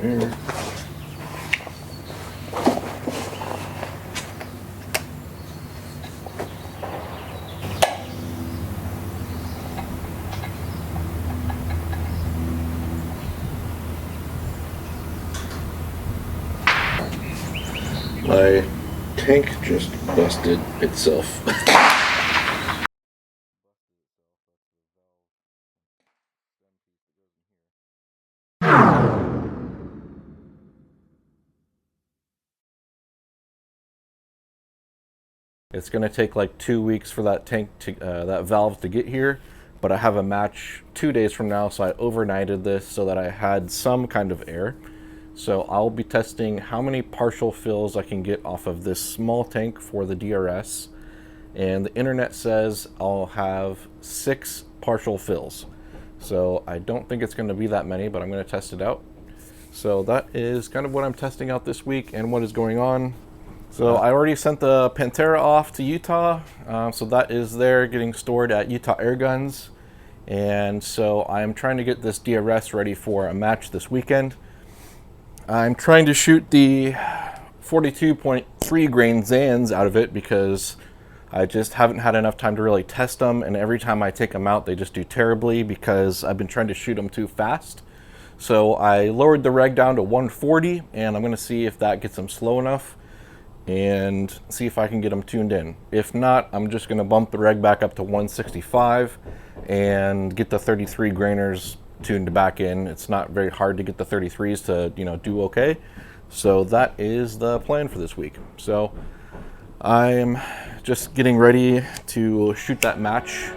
air. My tank just busted itself. It's going to take like 2 weeks for that tank to that valve to get here, but I have a match 2 days from now, so I overnighted this so that I had some kind of air. So I'll be testing how many partial fills I can get off of this small tank for the DRS, and the internet says I'll have 6 partial fills. So I don't think it's going to be that many, but I'm going to test it out. So that is kind of what I'm testing out this week and what is going on. So I already sent the Pantera off to Utah, so that is there getting stored at Utah Airguns. And so I'm trying to get this DRS ready for a match this weekend. I'm trying to shoot the 42.3 grain Zans out of it because I just haven't had enough time to really test them, and every time I take them out they just do terribly because I've been trying to shoot them too fast. So I lowered the reg down to 140, and I'm going to see if that gets them slow enough and see if I can get them tuned in. If not, I'm just going to bump the reg back up to 165 and get the 33 grainers tuned back in. It's not very hard to get the 33s to, you know, do okay. So that is the plan for this week. So I'm just getting ready to shoot that match.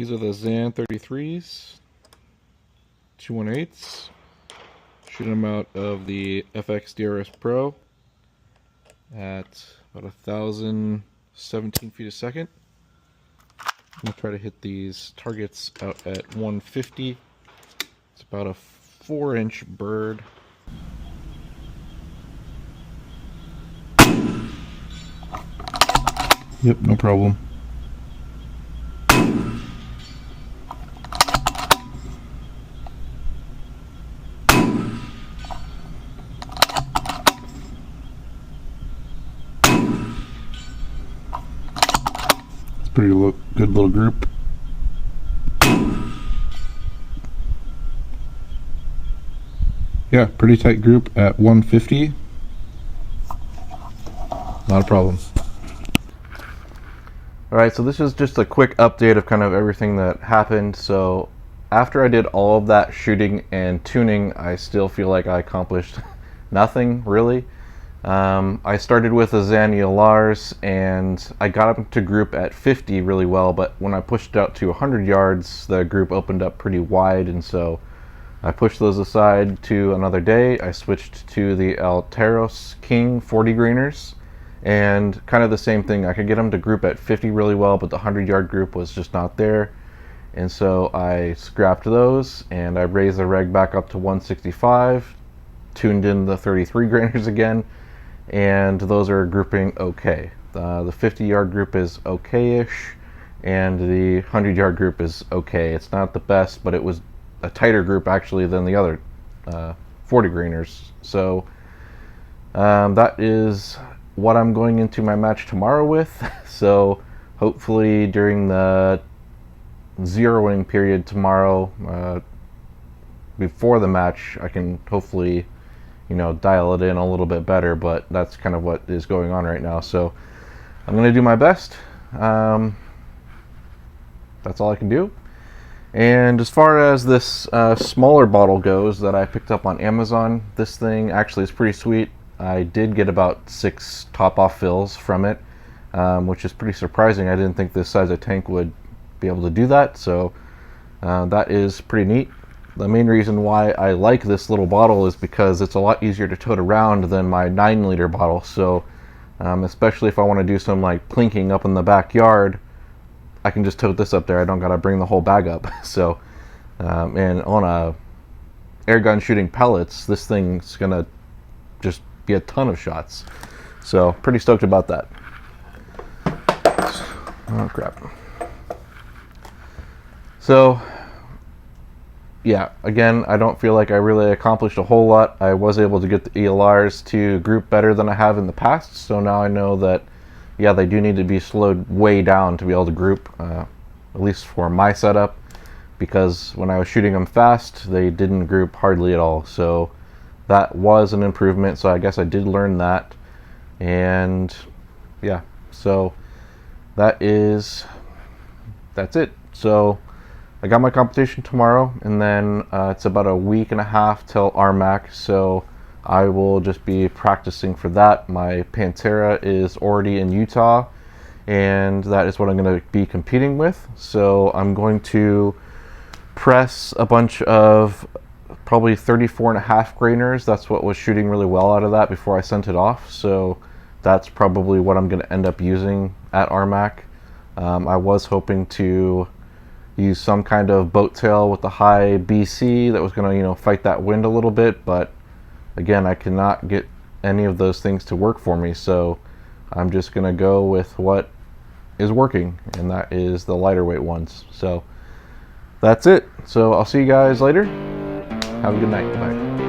These are the Zan 33s. 2/1/8. Shooting them out of the FX DRS PRO at about 1,017 feet a second. I'm going to try to hit these targets out at 150. It's about a 4-inch bird. Yep, no problem. It's a pretty good little group. Yeah, pretty tight group at 150. Not a problem. Alright, so this is just a quick update of kind of everything that happened. So after I did all of that shooting and tuning, I still feel like I accomplished nothing really. I started with the Zan ELRs and I got them to group at 50 really well, but when I pushed out to 100 yards, the group opened up pretty wide, and so I pushed those aside to another day. I switched to the Alteros King 40 grainers. And kind of the same thing, I could get them to group at 50 really well, but the 100-yard group was just not there. And so I scrapped those and I raised the reg back up to 165, tuned in the 33 grainers again, and those are grouping okay. The 50-yard group is okay-ish, and the 100-yard group is okay. It's not the best, but it was a tighter group actually than the other 40 grainers. So that is what I'm going into my match tomorrow with. So hopefully during the zeroing period tomorrow, before the match, I can hopefully, you know, dial it in a little bit better, but that's kind of what is going on right now. So I'm going to do my best. That's all I can do. And as far as this smaller bottle goes that I picked up on Amazon, this thing actually is pretty sweet. I did get about 6 top-off fills from it, which is pretty surprising. I didn't think this size of tank would be able to do that, so that is pretty neat. The main reason why I like this little bottle is because it's a lot easier to tote around than my 9-liter bottle. So especially if I want to do some like plinking up in the backyard, I can just tote this up there. I don't gotta bring the whole bag up. So and on a airgun shooting pellets, this thing's gonna just be a ton of shots. So pretty stoked about that. Oh crap. So yeah, again, I don't feel like I really accomplished a whole lot. I was able to get the ELRs to group better than I have in the past, so now I know that, yeah, they do need to be slowed way down to be able to group, at least for my setup, because when I was shooting them fast, they didn't group hardly at all. So that was an improvement, so I guess I did learn that. And yeah, so that's it. So I got my competition tomorrow, and then it's about a week and a half till RMAC, so I will just be practicing for that. My Pantera is already in Utah, and that is what I'm going to be competing with. So I'm going to press a bunch of probably 34.5 grainers. That's what was shooting really well out of that before I sent it off. So that's probably what I'm going to end up using at RMAC. I was hoping to use some kind of boat tail with a high BC that was going to, you know, fight that wind a little bit, but again, I cannot get any of those things to work for me, so I'm just going to go with what is working, and that is the lighter weight ones. So that's it. So I'll see you guys later. Have a good night. Bye.